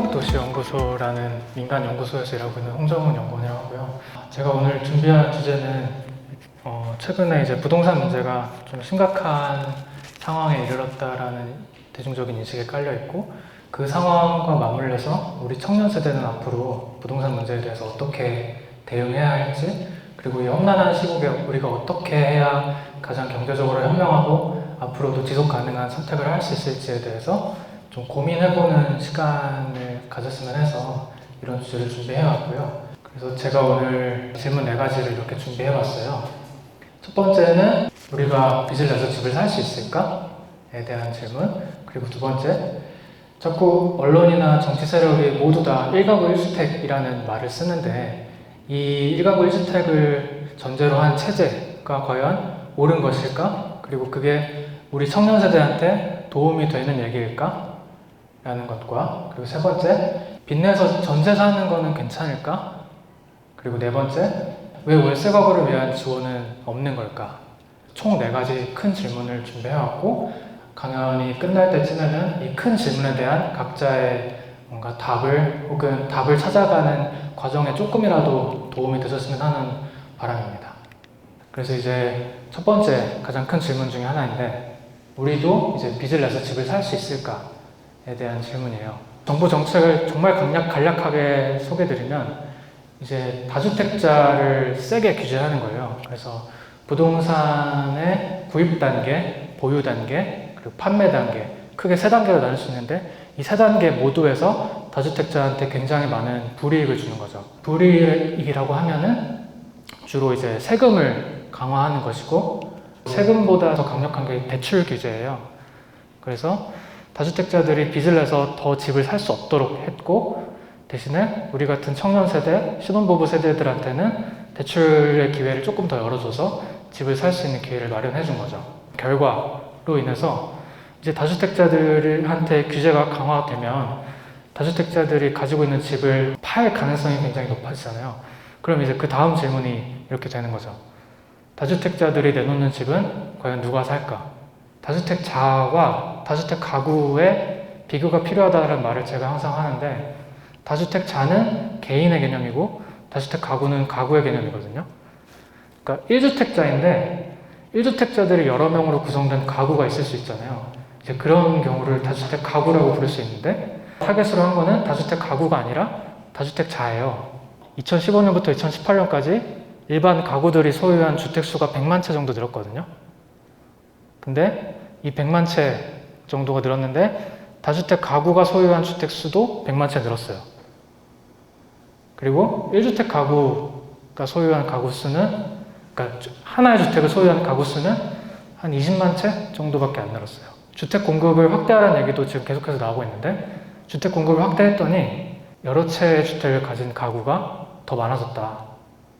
한국도시연구소라는 민간 연구소에서 일하고 있는 홍정훈 연구원이라고 하고요. 제가 오늘 준비한 주제는 최근에 이제 부동산 문제가 좀 심각한 상황에 이르렀다라는 대중적인 인식에 깔려 있고, 그 상황과 맞물려서 우리 청년 세대는 앞으로 부동산 문제에 대해서 어떻게 대응해야 할지, 그리고 이 험난한 시국에 우리가 어떻게 해야 가장 경제적으로 현명하고 앞으로도 지속 가능한 선택을 할 수 있을지에 대해서 좀 고민해보는 시간을 가졌으면 해서 이런 주제를 준비해왔고요. 그래서 제가 오늘 질문 4가지를 이렇게 준비해봤어요. 첫 번째는 우리가 빚을 내서 집을 살 수 있을까?에 대한 질문. 그리고 두 번째, 자꾸 언론이나 정치 세력이 모두 다 1가구 1주택이라는 말을 쓰는데, 이 1가구 1주택을 전제로 한 체제가 과연 옳은 것일까? 그리고 그게 우리 청년 세대한테 도움이 되는 얘기일까? 라는 것과, 그리고 세 번째, 빚내서 전세 사는 거는 괜찮을까? 그리고 네 번째, 왜 월세 가구를 위한 지원은 없는 걸까? 총 4가지 큰 질문을 준비해왔고, 강연이 끝날 때쯤에는 이 큰 질문에 대한 각자의 뭔가 답을 혹은 답을 찾아가는 과정에 조금이라도 도움이 되셨으면 하는 바람입니다. 그래서 이제 첫 번째 가장 큰 질문 중에 하나인데, 우리도 이제 빚을 내서 집을 살 수 있을까에 대한 질문이에요. 정부 정책을 정말 간략하게 소개드리면, 이제 다주택자를 세게 규제하는 거예요. 그래서 부동산의 구입 단계, 보유 단계, 그리고 판매 단계, 크게 3단계로 나눌 수 있는데, 이 3단계 모두에서 다주택자한테 굉장히 많은 불이익을 주는 거죠. 불이익이라고 하면은 주로 이제 세금을 강화하는 것이고, 세금보다 더 강력한 게 대출 규제예요. 그래서 다주택자들이 빚을 내서 더 집을 살 수 없도록 했고, 대신에 우리 같은 청년 세대, 신혼부부 세대들한테는 대출의 기회를 조금 더 열어줘서 집을 살 수 있는 기회를 마련해 준 거죠. 결과로 인해서 이제 다주택자들한테 규제가 강화되면 다주택자들이 가지고 있는 집을 팔 가능성이 굉장히 높아지잖아요. 그럼 이제 그 다음 질문이 이렇게 되는 거죠. 다주택자들이 내놓는 집은 과연 누가 살까? 다주택자와 다주택 가구의 비교가 필요하다는 말을 제가 항상 하는데, 다주택자는 개인의 개념이고 다주택 가구는 가구의 개념이거든요. 그러니까 1주택자인데 1주택자들이 여러 명으로 구성된 가구가 있을 수 있잖아요. 이제 그런 경우를 다주택 가구라고 부를 수 있는데, 타겟으로 한 거는 다주택 가구가 아니라 다주택자예요. 2015년부터 2018년까지 일반 가구들이 소유한 주택수가 100만 채 정도 늘었거든요. 근데 이 100만 채 정도가 늘었는데 다주택 가구가 소유한 주택수도 100만 채 늘었어요. 그리고 1주택 가구가 소유한 가구 수는, 그러니까 하나의 주택을 소유한 가구 수는 한 20만 채 정도밖에 안 늘었어요. 주택 공급을 확대하라는 얘기도 지금 계속해서 나오고 있는데, 주택 공급을 확대했더니 여러 채의 주택을 가진 가구가 더 많아졌다,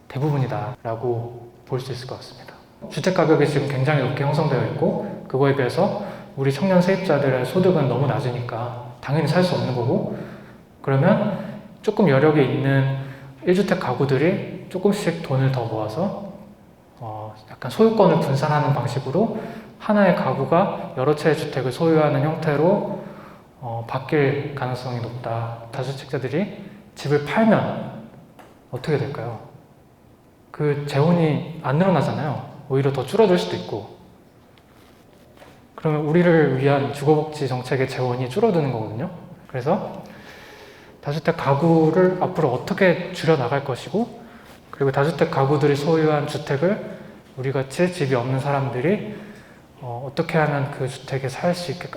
대부분이다 라고 볼 수 있을 것 같습니다. 주택 가격이 지금 굉장히 높게 형성되어 있고, 그거에 비해서 우리 청년 세입자들의 소득은 너무 낮으니까 당연히 살 수 없는 거고, 그러면 조금 여력이 있는 1주택 가구들이 조금씩 돈을 더 모아서 약간 소유권을 분산하는 방식으로 하나의 가구가 여러 채의 주택을 소유하는 형태로 바뀔 가능성이 높다. 다주택자들이 집을 팔면 어떻게 될까요? 그 재혼이 안 늘어나잖아요. 오히려 더 줄어들 수도 있고, 그러면 우리를 위한 주거복지 정책의 재원이 줄어드는 거거든요. 그래서 다주택 가구를 앞으로 어떻게 줄여나갈 것이고, 그리고 다주택 가구들이 소유한 주택을 우리같이 집이 없는 사람들이 어떻게 하면 그 주택에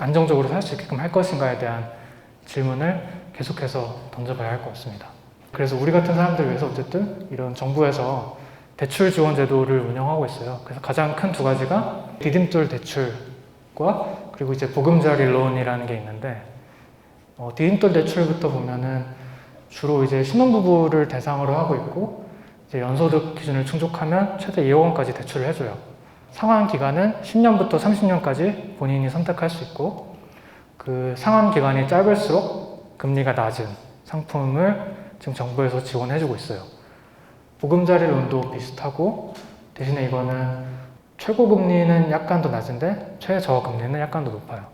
안정적으로 살 수 있게끔 할 것인가에 대한 질문을 계속해서 던져봐야 할 것 같습니다. 그래서 우리 같은 사람들을 위해서 어쨌든 이런 정부에서 대출 지원 제도를 운영하고 있어요. 그래서 가장 큰 2가지가 디딤돌 대출과, 그리고 이제 보금자리 론이라는 게 있는데, 디딤돌 대출부터 보면은 주로 이제 신혼부부를 대상으로 하고 있고, 이제 연소득 기준을 충족하면 최대 2억 원까지 대출을 해줘요. 상환 기간은 10년부터 30년까지 본인이 선택할 수 있고, 그 상환 기간이 짧을수록 금리가 낮은 상품을 지금 정부에서 지원해주고 있어요. 보금자리 론도 비슷하고, 대신에 이거는 최고 금리는 약간 더 낮은데 최저 금리는 약간 더 높아요.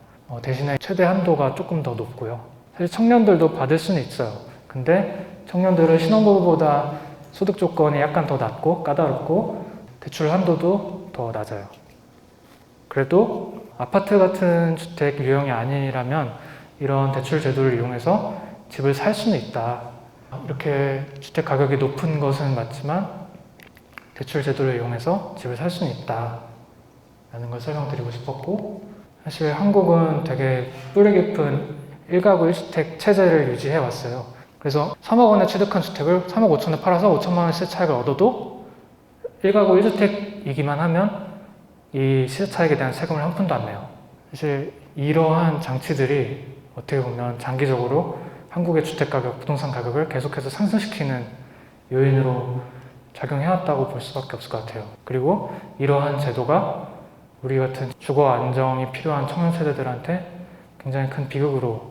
대신에 최대 한도가 조금 더 높고요. 사실 청년들도 받을 수는 있어요. 근데 청년들은 신혼부부보다 소득 조건이 약간 더 낮고 까다롭고 대출 한도도 더 낮아요. 그래도 아파트 같은 주택 유형이 아니라면 이런 대출 제도를 이용해서 집을 살 수는 있다. 이렇게 주택 가격이 높은 것은 맞지만 대출 제도를 이용해서 집을 살 수는 있다 라는 걸 설명드리고 싶었고, 사실 한국은 되게 뿌리 깊은 1가구 1주택 체제를 유지해 왔어요. 그래서 3억 원에 취득한 주택을 3억 5천에 팔아서 5천만 원 시세 차익을 얻어도 1가구 1주택이기만 하면 이 시세 차익에 대한 세금을 한 푼도 안 내요. 사실 이러한 장치들이 어떻게 보면 장기적으로 한국의 주택가격, 부동산 가격을 계속해서 상승시키는 요인으로 작용해왔다고 볼 수밖에 없을 것 같아요. 그리고 이러한 제도가 우리 같은 주거 안정이 필요한 청년 세대들한테 굉장히 큰 비극으로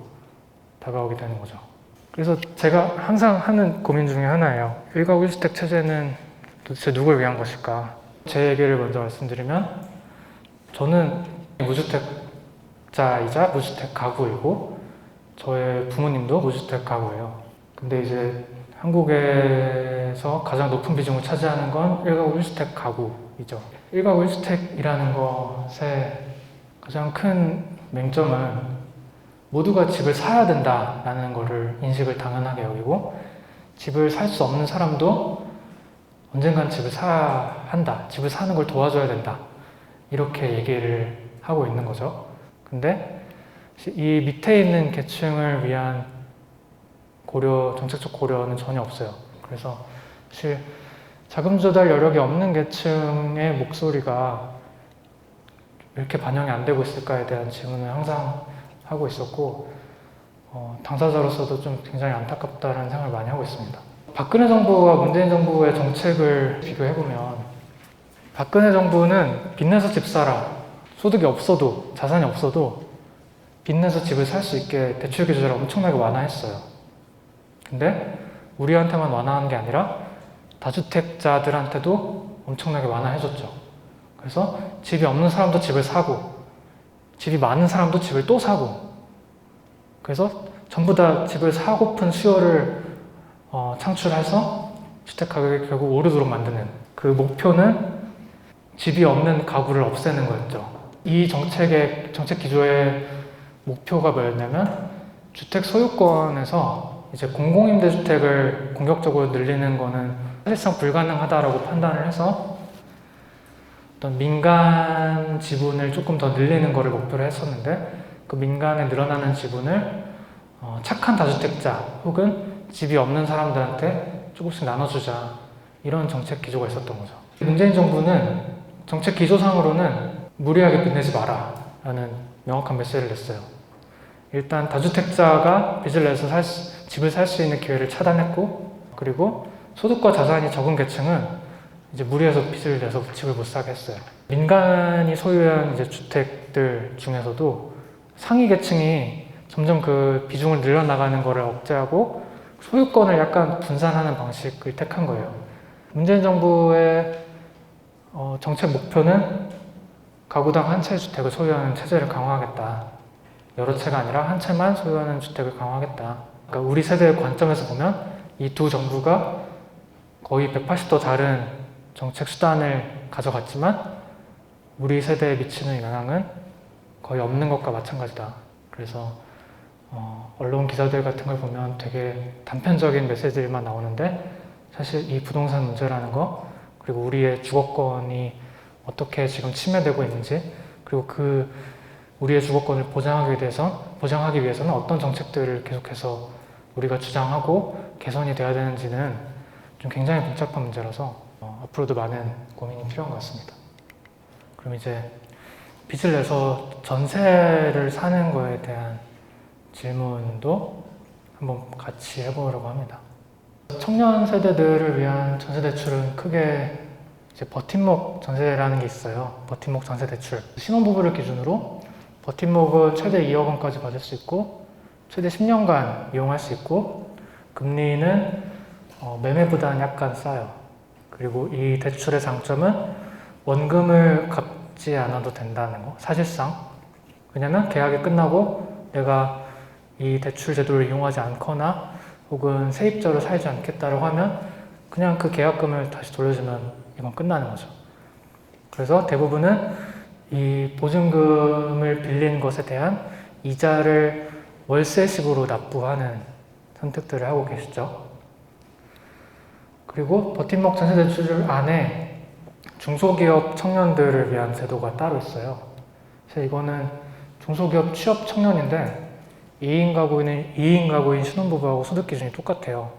다가오게 되는 거죠. 그래서 제가 항상 하는 고민 중에 하나예요. 1가구 1주택 체제는 도대체 누굴 위한 것일까? 제 얘기를 먼저 말씀드리면, 저는 무주택자이자 무주택 가구이고 저의 부모님도 무주택 가구예요. 근데 이제 한국에서 가장 높은 비중을 차지하는 건 1가구 1주택 가구이죠. 1가구 1주택이라는 것의 가장 큰 맹점은 모두가 집을 사야 된다라는 것을 인식을 당연하게 여기고, 집을 살 수 없는 사람도 언젠간 집을 사야 한다, 집을 사는 걸 도와줘야 된다, 이렇게 얘기를 하고 있는 거죠. 근데 이 밑에 있는 계층을 위한 고려, 정책적 고려는 전혀 없어요. 그래서 사실 자금 조달 여력이 없는 계층의 목소리가 왜 이렇게 반영이 안 되고 있을까에 대한 질문을 항상 하고 있었고, 당사자로서도 좀 굉장히 안타깝다는 생각을 많이 하고 있습니다. 박근혜 정부와 문재인 정부의 정책을 비교해보면, 박근혜 정부는 빚내서 집 사라, 소득이 없어도, 자산이 없어도 빚내서 집을 살 수 있게 대출 규제를 엄청나게 완화했어요. 근데 우리한테만 완화한 게 아니라 다주택자들한테도 엄청나게 완화해줬죠. 그래서 집이 없는 사람도 집을 사고, 집이 많은 사람도 집을 또 사고, 그래서 전부 다 집을 사고픈 수요를 창출해서 주택 가격이 결국 오르도록 만드는, 그 목표는 집이 없는 가구를 없애는 거였죠. 이 정책 기조의 목표가 뭐였냐면, 주택 소유권에서 이제 공공임대주택을 공격적으로 늘리는 거는 사실상 불가능하다라고 판단을 해서 어떤 민간 지분을 조금 더 늘리는 거를 목표로 했었는데, 그 민간에 늘어나는 지분을 착한 다주택자 혹은 집이 없는 사람들한테 조금씩 나눠주자, 이런 정책 기조가 있었던 거죠. 문재인 정부는 정책 기조상으로는 무리하게 빚내지 마라 라는 명확한 메시지를 냈어요. 일단 다주택자가 빚을 내서 집을 살 수 있는 기회를 차단했고, 그리고 소득과 자산이 적은 계층은 이제 무리해서 빚을 내서 집을 못 사게 했어요. 민간이 소유한 이제 주택들 중에서도 상위 계층이 점점 그 비중을 늘려나가는 것을 억제하고 소유권을 약간 분산하는 방식을 택한 거예요. 문재인 정부의 정책 목표는 가구당 한 채 주택을 소유하는 체제를 강화하겠다. 여러 채가 아니라 한 채만 소유하는 주택을 강화하겠다. 그러니까 우리 세대의 관점에서 보면 이 두 정부가 거의 180도 다른 정책 수단을 가져갔지만 우리 세대에 미치는 영향은 거의 없는 것과 마찬가지다. 그래서 언론 기사들 같은 걸 보면 되게 단편적인 메시지들만 나오는데, 사실 이 부동산 문제라는 거, 그리고 우리의 주거권이 어떻게 지금 침해되고 있는지, 그리고 그 우리의 주거권을 보장하기 위해서는 어떤 정책들을 계속해서 우리가 주장하고 개선이 돼야 되는지는 좀 굉장히 복잡한 문제라서 앞으로도 많은 고민이 필요한 것 같습니다. 그럼 이제 빚을 내서 전세를 사는 거에 대한 질문도 한번 같이 해보려고 합니다. 청년 세대들을 위한 전세 대출은 크게 이제 버팀목 전세라는 게 있어요. 버팀목 전세 대출. 신혼부부를 기준으로 버팀목은 최대 2억 원까지 받을 수 있고, 최대 10년간 이용할 수 있고, 금리는 매매보다는 약간 싸요. 그리고 이 대출의 장점은 원금을 갚지 않아도 된다는 거, 사실상. 왜냐면 계약이 끝나고 내가 이 대출 제도를 이용하지 않거나 혹은 세입자로 살지 않겠다고 하면 그냥 그 계약금을 다시 돌려주면 이건 끝나는 거죠. 그래서 대부분은 이 보증금을 빌린 것에 대한 이자를 월세식으로 납부하는 선택들을 하고 계시죠. 그리고 버팀목 전세대출 안에 중소기업 청년들을 위한 제도가 따로 있어요. 그래서 이거는 중소기업 취업 청년인데 2인 가구인 신혼부부하고 소득 기준이 똑같아요.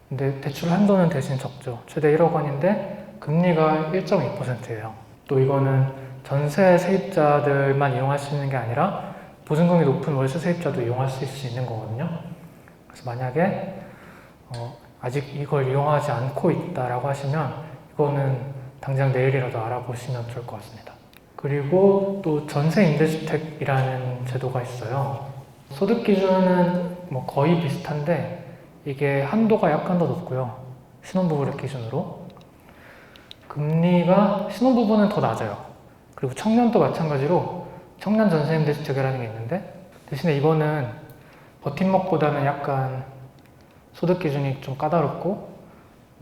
근데 대출 한도는 대신 적죠. 최대 1억 원인데 금리가 1.2%예요. 또 이거는 전세 세입자들만 이용할 수 있는 게 아니라 보증금이 높은 월세 세입자도 이용할 수 있는 거거든요. 그래서 만약에 아직 이걸 이용하지 않고 있다라고 하시면 이거는 당장 내일이라도 알아보시면 좋을 것 같습니다. 그리고 또 전세 임대주택이라는 제도가 있어요. 소득 기준은 뭐 거의 비슷한데 이게 한도가 약간 더 높고요. 신혼부부를 기준으로. 금리가 신혼부부는 더 낮아요. 그리고 청년도 마찬가지로 청년 전세 임대주택이라는 게 있는데 대신에 이거는 버팀목보다는 약간 소득 기준이 좀 까다롭고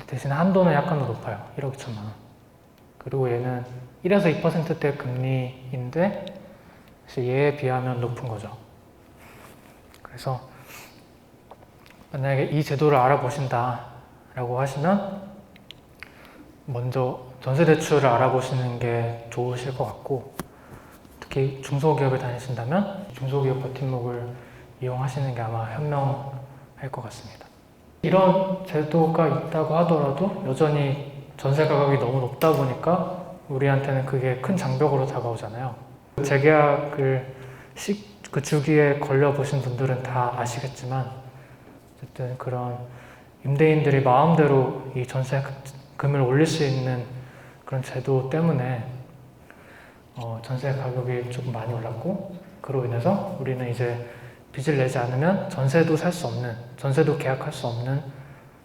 대신에 한도는 약간 더 높아요. 1억 2천만 원. 그리고 얘는 1에서 2%대 금리인데 얘에 비하면 높은 거죠. 그래서 만약에 이 제도를 알아보신다 라고 하시면 먼저 전세대출을 알아보시는 게 좋으실 것 같고 특히 중소기업에 다니신다면 중소기업 버팀목을 이용하시는 게 아마 현명할 것 같습니다. 이런 제도가 있다고 하더라도 여전히 전세 가격이 너무 높다 보니까 우리한테는 그게 큰 장벽으로 다가오잖아요. 재계약을 그 주기에 걸려보신 분들은 다 아시겠지만 어쨌든 그런 임대인들이 마음대로 이 전세금을 올릴 수 있는 그런 제도 때문에 전세 가격이 조금 많이 올랐고 그로 인해서 우리는 이제 빚을 내지 않으면 전세도 살 수 없는, 전세도 계약할 수 없는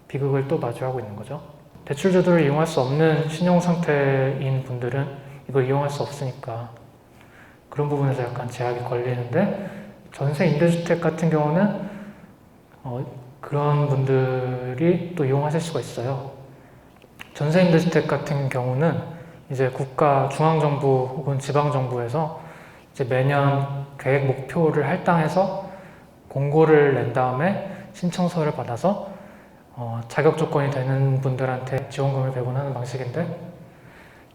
비극을 또 마주하고 있는 거죠. 대출 제도를 이용할 수 없는 신용 상태인 분들은 이걸 이용할 수 없으니까 그런 부분에서 약간 제약이 걸리는데 전세 임대주택 같은 경우는 그런 분들이 또 이용하실 수가 있어요. 전세 임대주택 같은 경우는 이제 국가 중앙정부 혹은 지방정부에서 이제 매년 계획 목표를 할당해서 공고를 낸 다음에 신청서를 받아서 자격 조건이 되는 분들한테 지원금을 배분하는 방식인데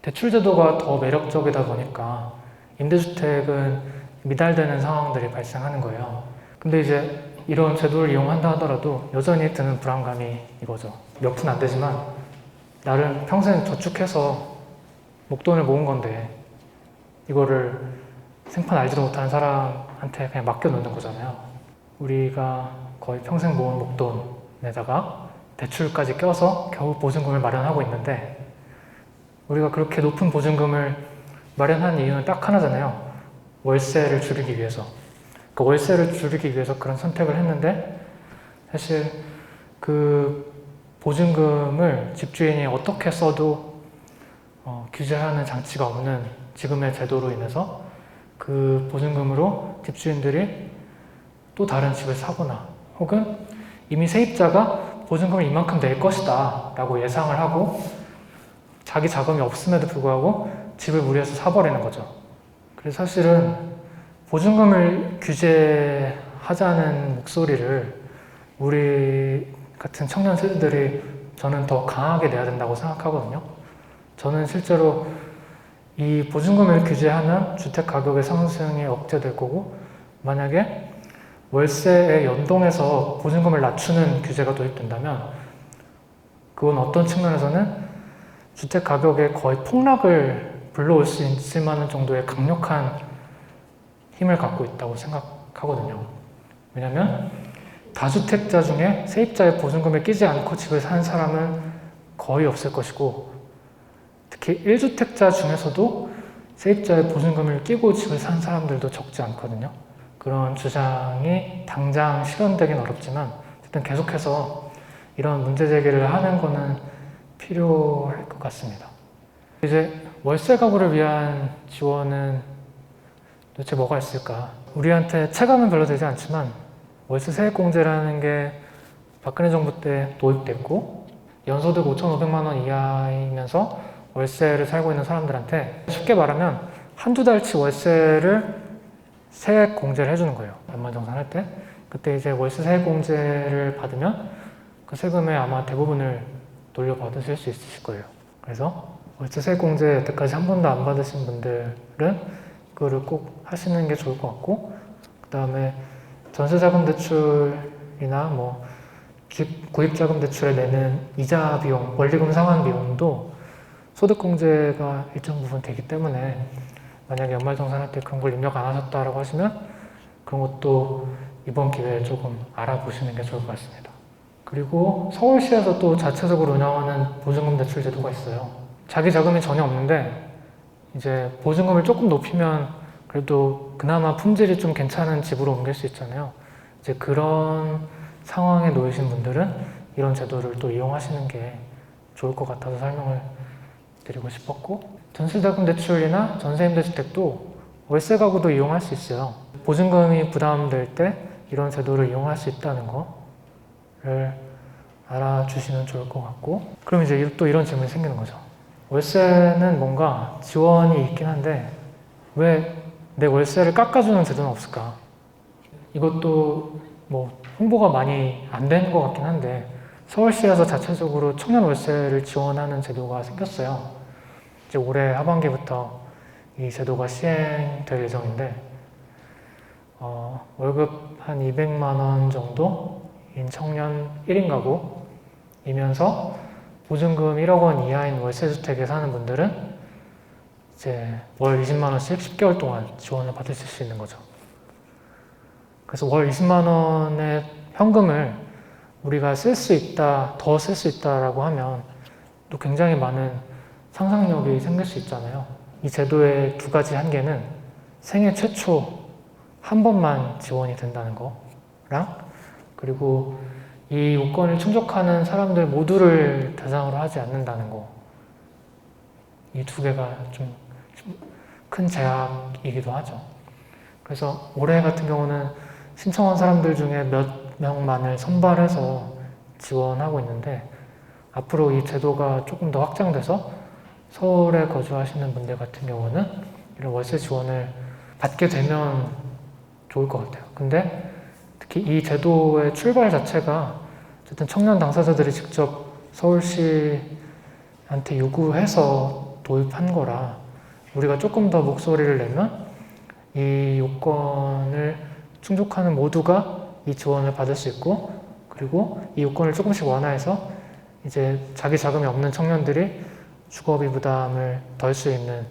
대출 제도가 더 매력적이다 보니까 임대주택은 미달되는 상황들이 발생하는 거예요. 근데 이제 이런 제도를 이용한다 하더라도 여전히 드는 불안감이 이거죠. 몇 푼 안 되지만 나름 평생 저축해서 목돈을 모은 건데 이거를 생판 알지도 못하는 사람한테 그냥 맡겨놓는 거잖아요. 우리가 거의 평생 모은 목돈에다가 대출까지 껴서 겨우 보증금을 마련하고 있는데 우리가 그렇게 높은 보증금을 마련한 이유는 딱 하나잖아요. 월세를 줄이기 위해서. 그 월세를 줄이기 위해서 그런 선택을 했는데 사실 그 보증금을 집주인이 어떻게 써도 규제하는 장치가 없는 지금의 제도로 인해서 그 보증금으로 집주인들이 또 다른 집을 사거나 혹은 이미 세입자가 보증금을 이만큼 낼 것이다 라고 예상을 하고 자기 자금이 없음에도 불구하고 집을 무리해서 사버리는 거죠. 그래서 사실은 보증금을 규제하자는 목소리를 우리 같은 청년 세대들이 저는 더 강하게 내야 된다고 생각하거든요. 저는 실제로 이 보증금을 규제하면 주택 가격의 상승이 억제될 거고 만약에 월세에 연동해서 보증금을 낮추는 규제가 도입된다면 그건 어떤 측면에서는 주택 가격의 거의 폭락을 불러올 수 있을 만한 정도의 강력한 힘을 갖고 있다고 생각하거든요. 왜냐하면 다주택자 중에 세입자의 보증금에 끼지 않고 집을 사는 사람은 거의 없을 것이고 특히 1주택자 중에서도 세입자의 보증금을 끼고 집을 사는 사람들도 적지 않거든요. 그런 주장이 당장 실현되긴 어렵지만 어쨌든 계속해서 이런 문제 제기를 하는 거는 필요할 것 같습니다. 이제 월세 가구를 위한 지원은 도대체 뭐가 있을까? 우리한테 체감은 별로 되지 않지만 월세 세액공제라는 게 박근혜 정부 때 도입됐고 연소득 5,500만 원 이하이면서 월세를 살고 있는 사람들한테 쉽게 말하면 한두 달치 월세를 세액공제를 해주는 거예요. 연말정산할 때. 그때 이제 월세 세액공제를 받으면 그 세금의 아마 대부분을 돌려받으실 수 있으실 거예요. 그래서 월세 세액공제 여태까지 한 번도 안 받으신 분들은 그거를 꼭 하시는 게 좋을 것 같고, 그 다음에 전세자금 대출이나 뭐 구입자금 대출에 내는 이자 비용, 원리금 상환 비용도 소득공제가 일정 부분 되기 때문에 만약에 연말정산할 때 그런 걸 입력 안 하셨다라고 하시면 그런 것도 이번 기회에 조금 알아보시는 게 좋을 것 같습니다. 그리고 서울시에서 또 자체적으로 운영하는 보증금 대출 제도가 있어요. 자기 자금이 전혀 없는데 이제 보증금을 조금 높이면 그래도 그나마 품질이 좀 괜찮은 집으로 옮길 수 있잖아요. 이제 그런 상황에 놓이신 분들은 이런 제도를 또 이용하시는 게 좋을 것 같아서 설명을 드리고 싶었고, 전세자금 대출이나 전세임대주택도 월세 가구도 이용할 수 있어요. 보증금이 부담될 때 이런 제도를 이용할 수 있다는 거를 알아주시면 좋을 것 같고, 그럼 이제 또 이런 질문이 생기는 거죠. 월세는 뭔가 지원이 있긴 한데 왜 내 월세를 깎아주는 제도는 없을까? 이것도 뭐 홍보가 많이 안 되는 것 같긴 한데 서울시에서 자체적으로 청년 월세를 지원하는 제도가 생겼어요. 이제 올해 하반기부터 이 제도가 시행될 예정인데 월급 한 200만 원 정도인 청년 1인 가구이면서 보증금 1억 원 이하인 월세주택에 사는 분들은 이제 월 20만 원씩 10개월 동안 지원을 받으실 수 있는 거죠. 그래서 월 20만 원의 현금을 우리가 쓸 수 있다, 더 쓸 수 있다라고 하면 또 굉장히 많은 상상력이 생길 수 있잖아요. 이 제도의 두 가지 한계는 생애 최초 한 번만 지원이 된다는 거랑, 그리고 이 요건을 충족하는 사람들 모두를 대상으로 하지 않는다는 거. 이 두 개가 좀 큰 제약이기도 하죠. 그래서 올해 같은 경우는 신청한 사람들 중에 몇 명만을 선발해서 지원하고 있는데 앞으로 이 제도가 조금 더 확장돼서 서울에 거주하시는 분들 같은 경우는 이런 월세 지원을 받게 되면 좋을 것 같아요. 근데 특히 이 제도의 출발 자체가 어쨌든 청년 당사자들이 직접 서울시한테 요구해서 도입한 거라 우리가 조금 더 목소리를 내면 이 요건을 충족하는 모두가 이 지원을 받을 수 있고, 그리고 이 요건을 조금씩 완화해서 이제 자기 자금이 없는 청년들이 주거비 부담을 덜 수 있는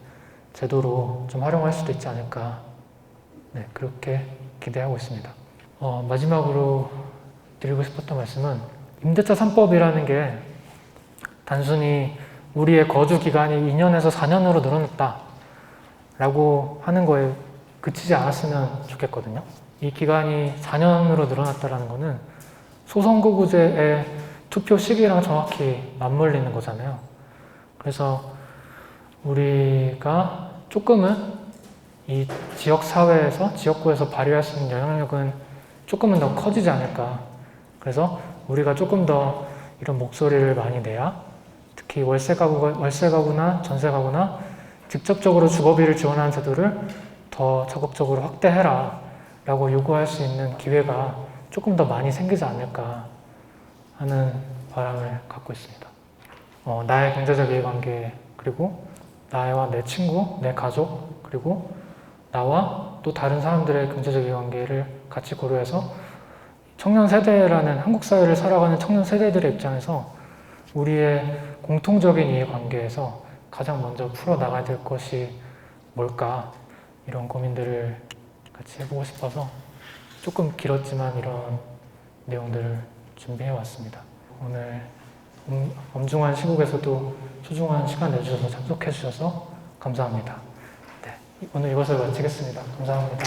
제도로 좀 활용할 수도 있지 않을까, 네, 그렇게 기대하고 있습니다. 마지막으로 드리고 싶었던 말씀은 임대차 3법이라는 게 단순히 우리의 거주 기간이 2년에서 4년으로 늘어났다 라고 하는 거에 그치지 않았으면 좋겠거든요. 이 기간이 4년으로 늘어났다는 거는 소선거구제의 투표 시기랑 정확히 맞물리는 거잖아요. 그래서 우리가 조금은 이 지역사회에서, 지역구에서 발휘할 수 있는 영향력은 조금은 더 커지지 않을까. 그래서 우리가 조금 더 이런 목소리를 많이 내야 특히 월세 가구나 전세 가구나 직접적으로 주거비를 지원하는 제도를 더 적극적으로 확대해라 라고 요구할 수 있는 기회가 조금 더 많이 생기지 않을까 하는 바람을 갖고 있습니다. 나의 경제적 이해관계, 그리고 나와 내 친구, 내 가족, 그리고 나와 또 다른 사람들의 경제적 이해관계를 같이 고려해서 청년 세대라는 한국 사회를 살아가는 청년 세대들의 입장에서 우리의 공통적인 이해관계에서 가장 먼저 풀어나가야 될 것이 뭘까, 이런 고민들을 같이 해보고 싶어서 조금 길었지만 이런 내용들을 준비해 왔습니다. 오늘 엄중한 시국에서도 소중한 시간 내주셔서 참석해 주셔서 감사합니다. 네, 오늘 이것을 마치겠습니다. 감사합니다.